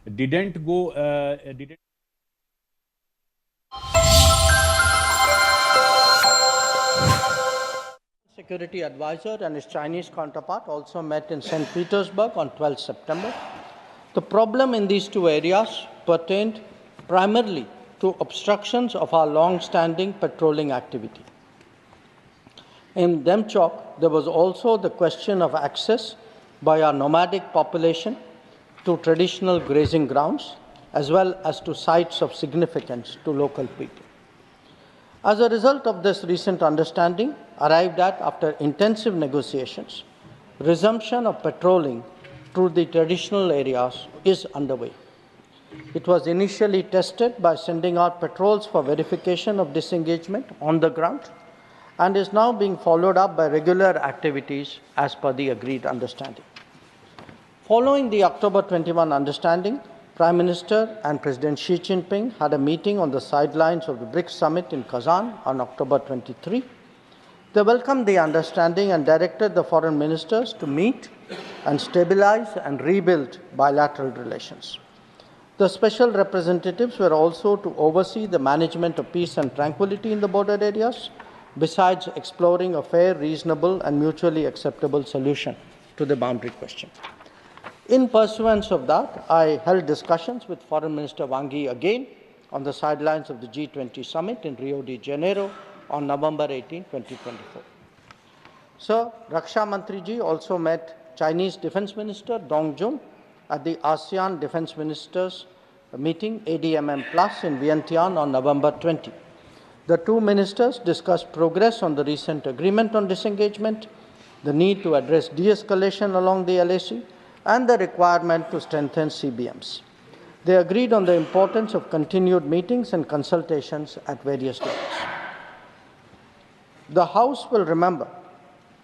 didn't go, didn't. Security advisor and his Chinese counterpart also met in St. Petersburg on 12 September. The problem in these two areas pertained primarily to obstructions of our long-standing patrolling activity. In Demchok, there was also the question of access by our nomadic population to traditional grazing grounds, as well as to sites of significance to local people. As a result of this recent understanding, arrived at after intensive negotiations, resumption of patrolling through the traditional areas is underway. It was initially tested by sending out patrols for verification of disengagement on the ground and is now being followed up by regular activities as per the agreed understanding. Following the October 21 understanding, Prime Minister and President Xi Jinping had a meeting on the sidelines of the BRICS summit in Kazan on October 23. They welcomed the understanding and directed the foreign ministers to meet and stabilize and rebuild bilateral relations. The special representatives were also to oversee the management of peace and tranquility in the border areas, besides exploring a fair, reasonable, and mutually acceptable solution to the boundary question. In pursuance of that, I held discussions with Foreign Minister Wang Yi again on the sidelines of the G20 summit in Rio de Janeiro on November 18, 2024. Sir, Raksha Mantriji also met Chinese Defense Minister Dong Jun at the ASEAN Defense Ministers meeting ADMM Plus in Vientiane on November 20. The two ministers discussed progress on the recent agreement on disengagement, the need to address de-escalation along the LAC, and the requirement to strengthen CBMs. They agreed on the importance of continued meetings and consultations at various levels. The House will remember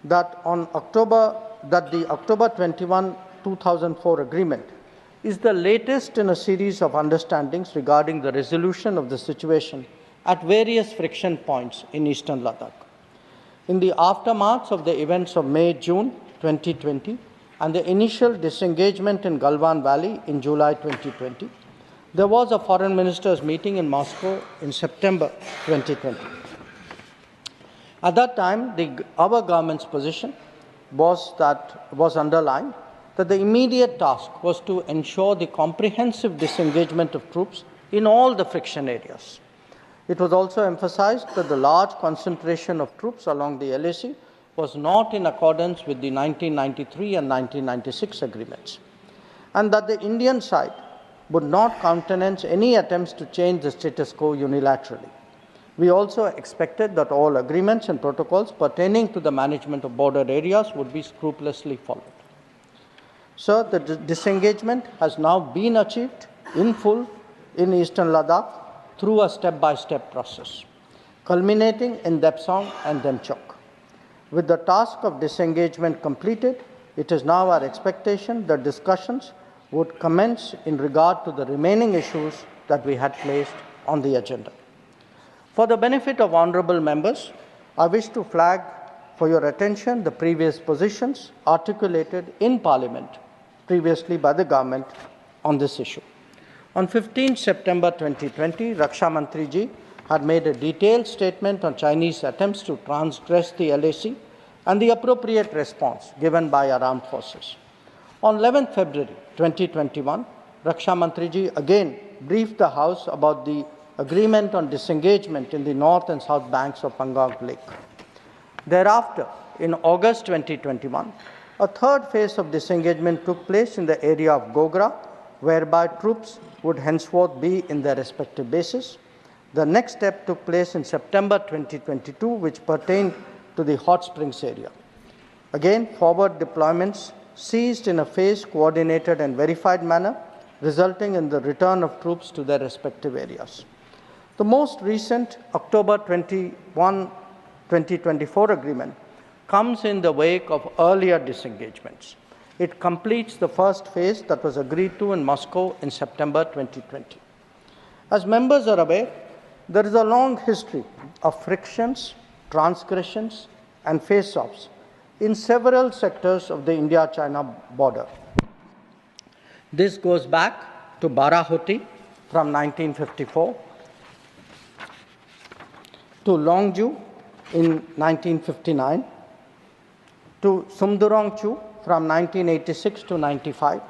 that the October 21, 2004 agreement is the latest in a series of understandings regarding the resolution of the situation at various friction points in eastern Ladakh. In the aftermath of the events of May-June 2020 and the initial disengagement in Galwan Valley in July 2020, there was a foreign ministers meeting in Moscow in September 2020. At that time, our government's position was underlined that the immediate task was to ensure the comprehensive disengagement of troops in all the friction areas. It was also emphasized that the large concentration of troops along the LAC was not in accordance with the 1993 and 1996 agreements, and that the Indian side would not countenance any attempts to change the status quo unilaterally. We also expected that all agreements and protocols pertaining to the management of border areas would be scrupulously followed. Sir, the disengagement has now been achieved in full in eastern Ladakh through a step-by-step process, culminating in Depsang and Demchok. With the task of disengagement completed, it is now our expectation that discussions would commence in regard to the remaining issues that we had placed on the agenda. For the benefit of honorable members, I wish to flag for your attention the previous positions articulated in Parliament previously by the government on this issue. On 15 September 2020, Raksha Mantriji had made a detailed statement on Chinese attempts to transgress the LAC and the appropriate response given by our armed forces. On 11 February 2021, Raksha Mantriji again briefed the House about the agreement on disengagement in the north and south banks of Pangong Lake. Thereafter, in August 2021, a third phase of disengagement took place in the area of Gogra, whereby troops would henceforth be in their respective bases. The next step took place in September 2022, which pertained to the Hot Springs area. Again, forward deployments ceased in a phased, coordinated and verified manner, resulting in the return of troops to their respective areas. The most recent October 21, 2024 agreement comes in the wake of earlier disengagements. It completes the first phase that was agreed to in Moscow in September 2020. As members are aware, there is a long history of frictions, transgressions, and face-offs in several sectors of the India-China border. This goes back to Barahoti from 1954, to Longju in 1959, to Sumdurongchu from 1986 to 95,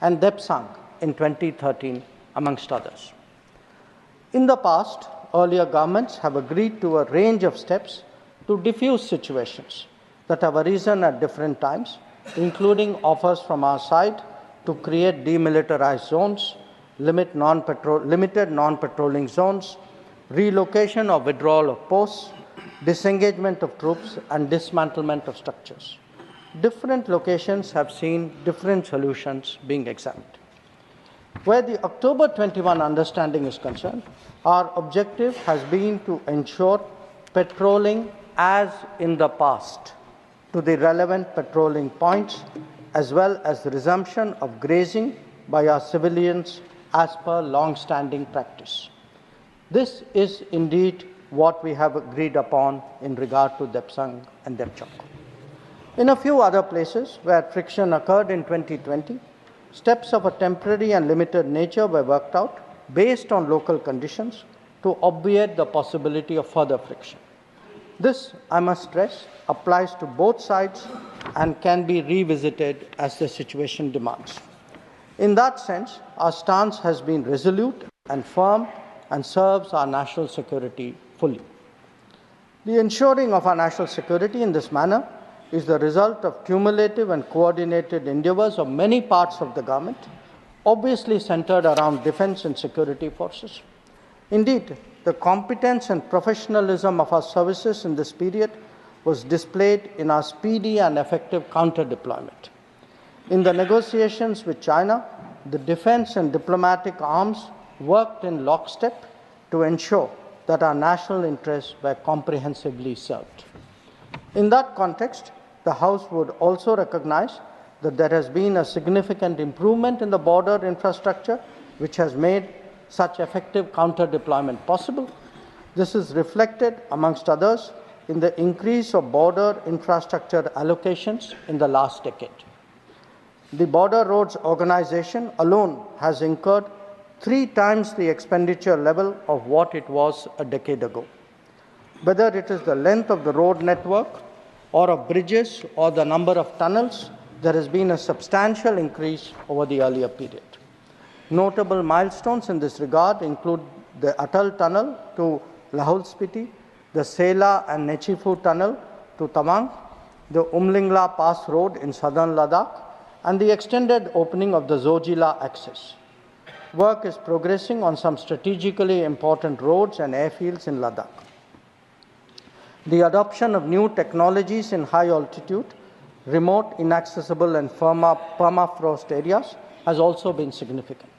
and Depsang in 2013, amongst others. In the past, earlier governments have agreed to a range of steps to diffuse situations that have arisen at different times, including offers from our side to create demilitarized zones, limited non-patrolling zones, relocation or withdrawal of posts, disengagement of troops, and dismantlement of structures. Different locations have seen different solutions being examined. Where the October 21 understanding is concerned, our objective has been to ensure patrolling as in the past to the relevant patrolling points, as well as the resumption of grazing by our civilians as per long-standing practice. This is indeed what we have agreed upon in regard to Depsang and Depchok. In a few other places where friction occurred in 2020, steps of a temporary and limited nature were worked out based on local conditions to obviate the possibility of further friction. This, I must stress, applies to both sides and can be revisited as the situation demands. In that sense, our stance has been resolute and firm and serves our national security fully. The ensuring of our national security in this manner is the result of cumulative and coordinated endeavors of many parts of the government, obviously centered around defense and security forces. Indeed, the competence and professionalism of our services in this period was displayed in our speedy and effective counter-deployment. In the negotiations with China, the defense and diplomatic arms worked in lockstep to ensure that our national interests were comprehensively served. In that context, the House would also recognize that there has been a significant improvement in the border infrastructure, which has made such effective counter-deployment possible. This is reflected, amongst others, in the increase of border infrastructure allocations in the last decade. The Border Roads Organization alone has incurred 3 times the expenditure level of what it was a decade ago. Whether it is the length of the road network or of bridges or the number of tunnels, there has been a substantial increase over the earlier period. Notable milestones in this regard include the Atal Tunnel to Lahul Spiti, the Sela and Nechifu Tunnel to Tawang, the Umlingla Pass Road in southern Ladakh, and the extended opening of the Zojila axis. Work is progressing on some strategically important roads and airfields in Ladakh. The adoption of new technologies in high altitude, remote, inaccessible, and permafrost areas has also been significant.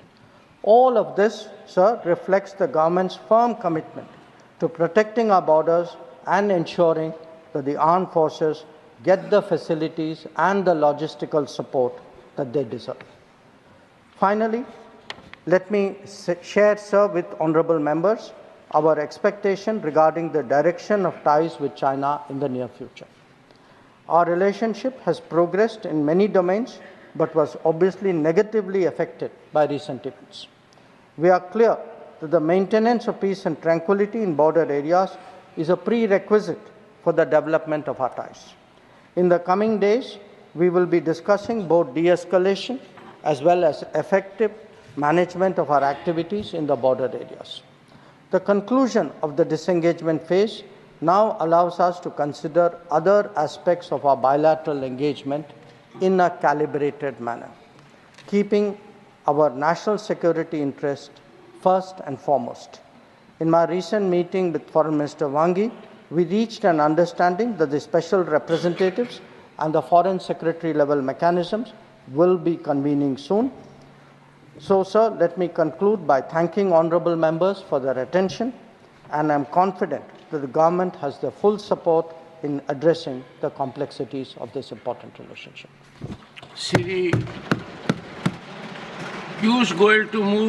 All of this, sir, reflects the government's firm commitment to protecting our borders and ensuring that the armed forces get the facilities and the logistical support that they deserve. Finally, let me share, sir, with honorable members our expectation regarding the direction of ties with China in the near future. Our relationship has progressed in many domains, but was obviously negatively affected by recent events. We are clear that the maintenance of peace and tranquility in border areas is a prerequisite for the development of our ties. In the coming days, we will be discussing both de-escalation as well as effective management of our activities in the border areas. The conclusion of the disengagement phase now allows us to consider other aspects of our bilateral engagement in a calibrated manner, keeping our national security interest first and foremost. In my recent meeting with Foreign Minister Wang Yi, we reached an understanding that the special representatives and the Foreign Secretary level mechanisms will be convening soon. So, sir, let me conclude by thanking honorable members for their attention, and I am confident that the government has their full support in addressing the complexities of this important relationship. Shri Piyush Goyal to move.